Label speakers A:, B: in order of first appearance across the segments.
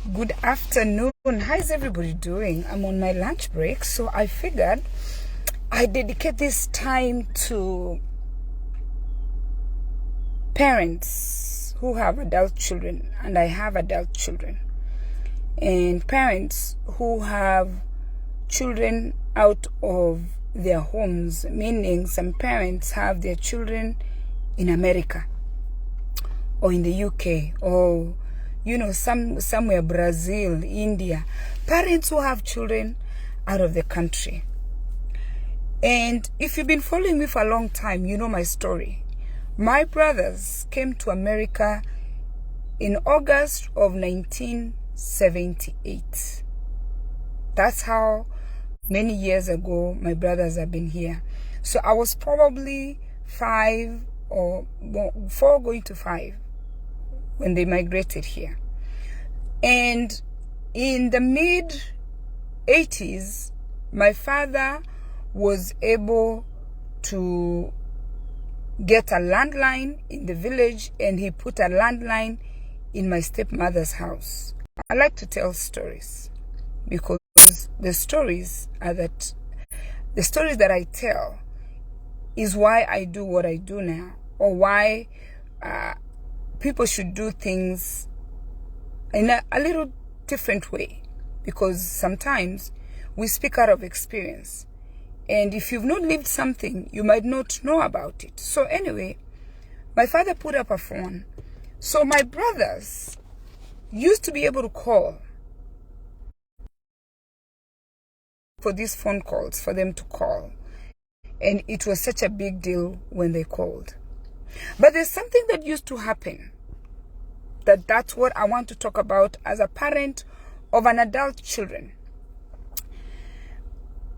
A: Good afternoon. How's everybody doing? I'm on my lunch break, so I figured I dedicate this time to parents who have adult children, and I have adult children, and parents who have children out of their homes, meaning some parents have their children in America or in the UK or somewhere, Brazil, India, parents who have children out of the country. And if you've been following me for a long time, you know my story. My brothers came to America in August of 1978. That's how many years ago my brothers have been here. So I was probably 4 going to 5 when they migrated here. And in the mid-80s, my father was able to get a landline in the village, and he put a landline in my stepmother's house. I like to tell stories because the stories that I tell is why I do what I do now, or why people should do things in a little different way, because sometimes we speak out of experience, and if you've not lived something, you might not know about it. So anyway, my father put up a phone, so my brothers used to be able to call for these phone calls, for them to call, and it was such a big deal when they called. But there's something that used to happen that's what I want to talk about as a parent of an adult children.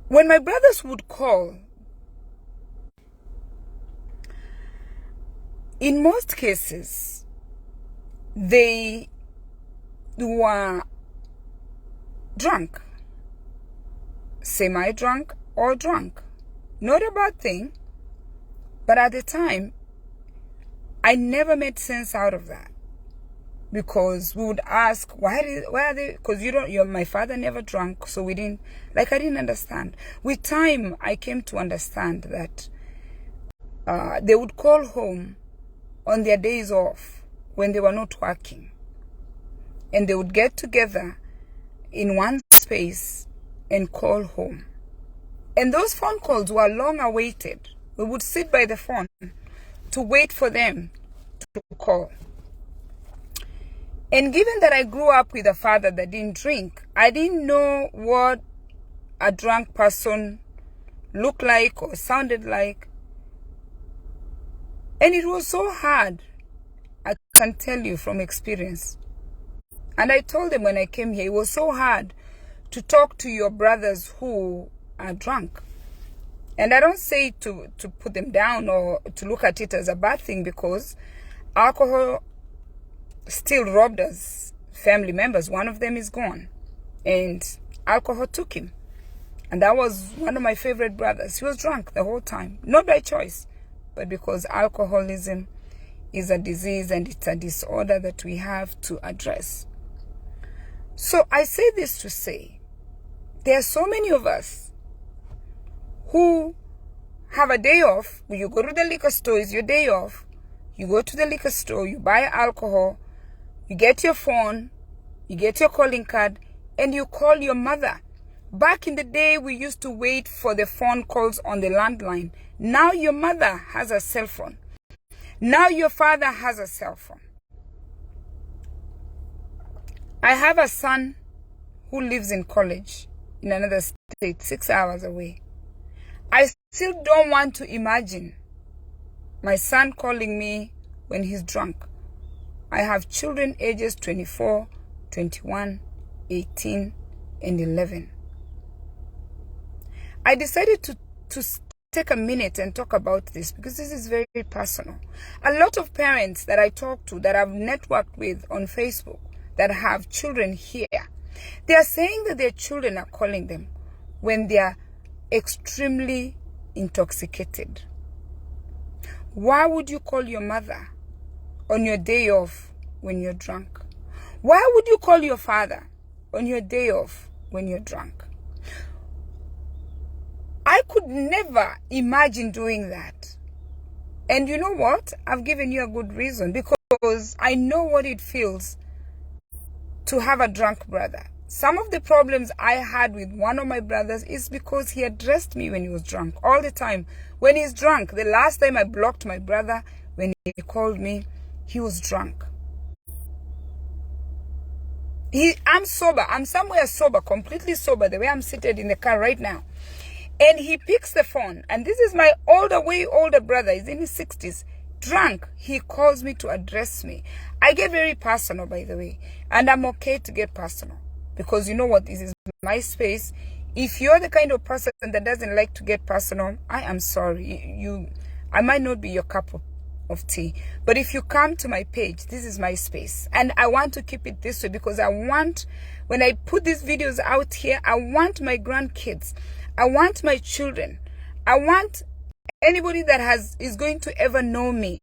A: When my brothers would call, in most cases, they were drunk, semi-drunk or drunk. Not a bad thing, but at the time, I never made sense out of that. Because we would ask, why are they? Because my father never drank, so I didn't understand. With time, I came to understand that they would call home on their days off when they were not working, and they would get together in one space and call home. And those phone calls were long awaited. We would sit by the phone to wait for them to call. And given that I grew up with a father that didn't drink, I didn't know what a drunk person looked like or sounded like. And it was so hard, I can tell you from experience. And I told them when I came here, it was so hard to talk to your brothers who are drunk. And I don't say to put them down or to look at it as a bad thing, because alcohol still robbed us family members. One of them is gone, and alcohol took him. And that was one of my favorite brothers. He was drunk the whole time, not by choice, but because alcoholism is a disease and it's a disorder that we have to address. So I say this to say, there are so many of us who have a day off. When you go to the liquor store, it's your day off. You go to the liquor store, you buy alcohol, you get your phone, you get your calling card, and you call your mother. Back in the day, we used to wait for the phone calls on the landline. Now your mother has a cell phone. Now your father has a cell phone. I have a son who lives in college in another state, 6 hours away. I still don't want to imagine my son calling me when he's drunk. I have children ages 24, 21, 18, and 11. I decided to take a minute and talk about this because this is very, very personal. A lot of parents that I talk to, that I've networked with on Facebook, that have children here, they are saying that their children are calling them when they are extremely intoxicated. Why would you call your mother on your day off when you're drunk? Why would you call your father on your day off when you're drunk? I could never imagine doing that. And you know what? I've given you a good reason, because I know what it feels to have a drunk brother. Some of the problems I had with one of my brothers is because he addressed me when he was drunk all the time. When he's drunk, the last time I blocked my brother, when he called me, he was drunk. I'm sober. I'm somewhere sober, completely sober, the way I'm seated in the car right now. And he picks the phone. And this is my way older brother. He's in his 60s. Drunk. He calls me to address me. I get very personal, by the way. And I'm okay to get personal. Because you know what? This is my space. If you're the kind of person that doesn't like to get personal, I am sorry. I might not be your cup of tea. But if you come to my page, this is my space. And I want to keep it this way, because I want, when I put these videos out here, I want my grandkids, I want my children, I want anybody that is going to ever know me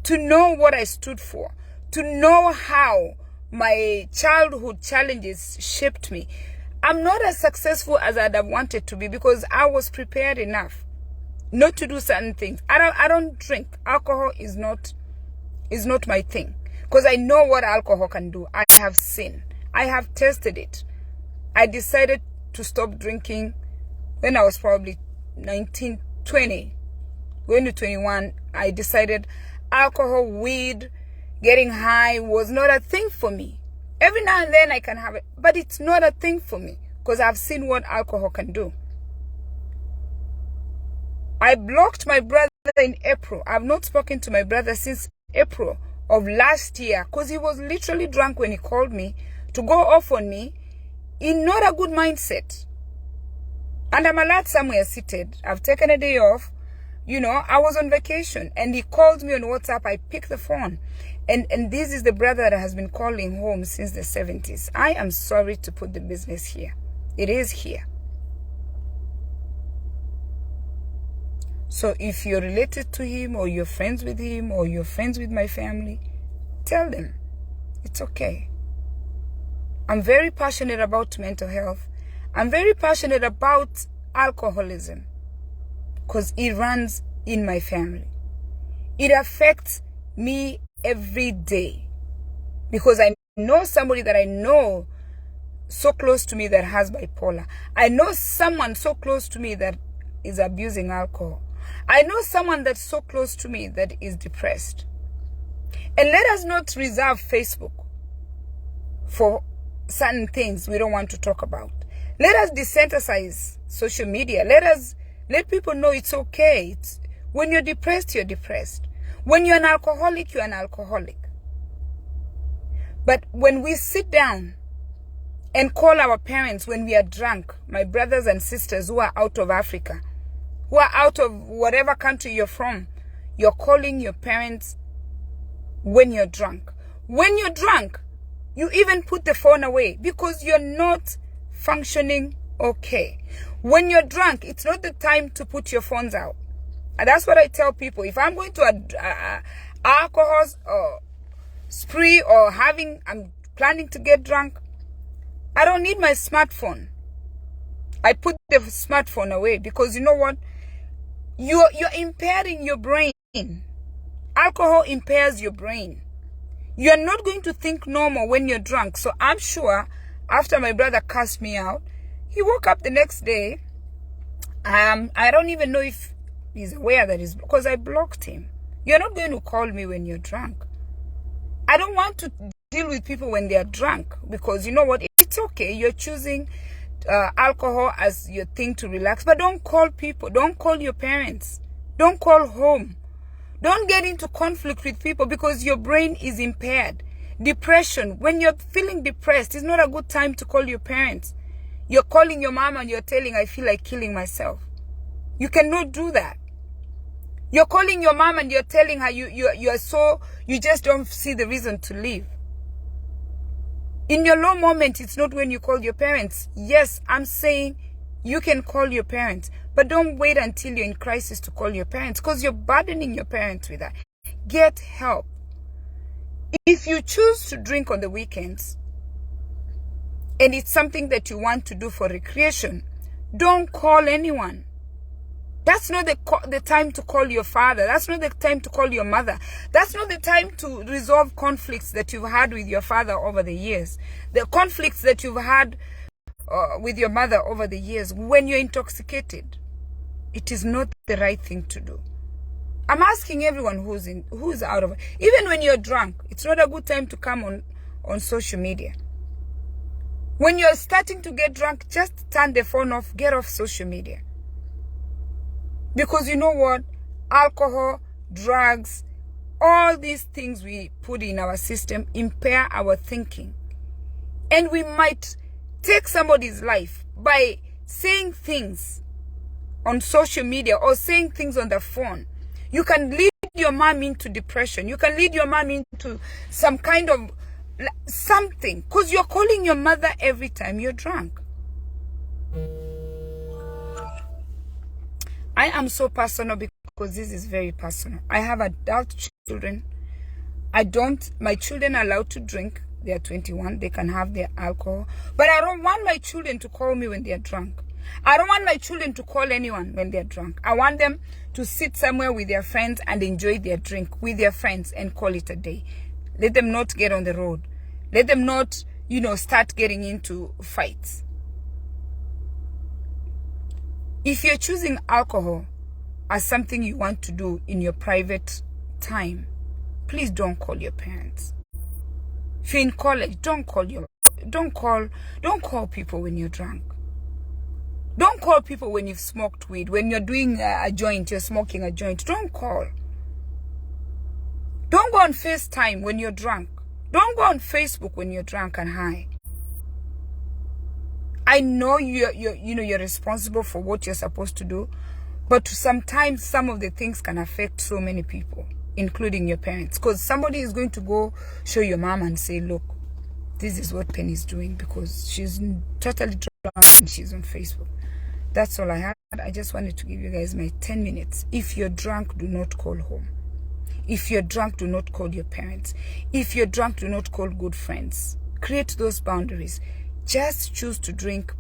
A: to know what I stood for, to know how my childhood challenges shaped me. I'm not as successful as I'd have wanted to be, because I was prepared enough not to do certain things. I don't drink. Alcohol is not my thing, because I know what alcohol can do. I have seen. I have tested it. I decided to stop drinking when I was probably 19, 20, going to 21. I decided alcohol, weed, getting high was not a thing for me. Every now and then I can have it, but it's not a thing for me, because I've seen what alcohol can do. I blocked my brother in April. I've not spoken to my brother since April of last year, because he was literally drunk when he called me to go off on me in not a good mindset. And I'm allowed somewhere seated. I've taken a day off. You know, I was on vacation, and he called me on WhatsApp. I picked the phone. And this is the brother that has been calling home since the 70s. I am sorry to put the business here. It is here. So if you're related to him, or you're friends with him, or you're friends with my family, tell them it's okay. I'm very passionate about mental health. I'm very passionate about alcoholism, because it runs in my family. It affects me every day, because I know somebody that I know so close to me that has bipolar. I know someone so close to me that is abusing alcohol. I know someone that's so close to me that is depressed. And let us not reserve Facebook for certain things we don't want to talk about. Let us desensitize social media. Let people know it's okay. When you're depressed, you're depressed. When you're an alcoholic, you're an alcoholic. But when we sit down and call our parents when we are drunk, my brothers and sisters who are out of Africa, who are out of whatever country you're from, you're calling your parents when you're drunk. When you're drunk, you even put the phone away, because you're not functioning okay. When you're drunk, it's not the time to put your phones out. And that's what I tell people. If I'm going to alcohol or spree, or I'm planning to get drunk, I don't need my smartphone. I put the smartphone away, because you know what? You're impairing your brain. Alcohol impairs your brain. You're not going to think normal when you're drunk. So I'm sure after my brother cussed me out, he woke up the next day. I don't even know if he's aware that he's, because I blocked him. You're not going to call me when you're drunk. I don't want to deal with people when they're drunk, because you know what? It's okay. You're choosing alcohol as your thing to relax, but don't call people. Don't call your parents. Don't call home. Don't get into conflict with people, because your brain is impaired. Depression. When you're feeling depressed, it's not a good time to call your parents. You're calling your mom and you're telling, I feel like killing myself. You cannot do that. You're calling your mom and you're telling her you just don't see the reason to live. In your low moment, it's not when you call your parents. Yes, I'm saying you can call your parents, but don't wait until you're in crisis to call your parents, because you're burdening your parents with that. Get help. If you choose to drink on the weekends, and it's something that you want to do for recreation, don't call anyone. That's not the time to call your father. That's not the time to call your mother. That's not the time to resolve conflicts that you've had with your father over the years. The conflicts that you've had with your mother over the years. When you're intoxicated, it is not the right thing to do. I'm asking everyone who's out of it. Even when you're drunk, it's not a good time to come on social media. When you're starting to get drunk, just turn the phone off, get off social media. Because you know what? Alcohol, drugs, all these things we put in our system impair our thinking. And we might take somebody's life by saying things on social media or saying things on the phone. You can lead your mom into depression. You can lead your mom into some kind of something. Because you're calling your mother every time you're drunk. I am so personal because this is very personal. I have adult children. My children are allowed to drink. They are 21. They can have their alcohol. But I don't want my children to call me when they are drunk. I don't want my children to call anyone when they're drunk. I want them to sit somewhere with their friends and enjoy their drink with their friends and call it a day. Let them not get on the road. Let them not, start getting into fights. If you're choosing alcohol as something you want to do in your private time, please don't call your parents. If you're in college, don't call people when you're drunk. Don't call people when you've smoked weed. When you're doing a joint, you're smoking a joint. Don't call. Don't go on FaceTime when you're drunk. Don't go on Facebook when you're drunk and high. I know you're responsible for what you're supposed to do, but sometimes some of the things can affect so many people, including your parents. Because somebody is going to go show your mom and say, look, this is what Penny's doing because she's totally drunk and she's on Facebook. That's all I had. I just wanted to give you guys my 10 minutes. If you're drunk, do not call home. If you're drunk, do not call your parents. If you're drunk, do not call good friends. Create those boundaries. Just choose to drink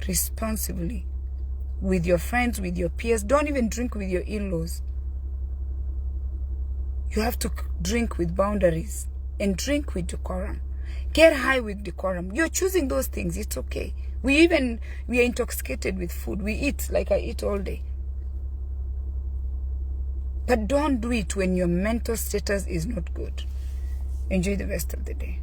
A: responsibly with your friends, with your peers. Don't even drink with your in-laws. You have to drink with boundaries and drink with decorum. Get high with decorum. You're choosing those things. It's okay. We are intoxicated with food. We eat like I eat all day. But don't do it when your mental status is not good. Enjoy the rest of the day.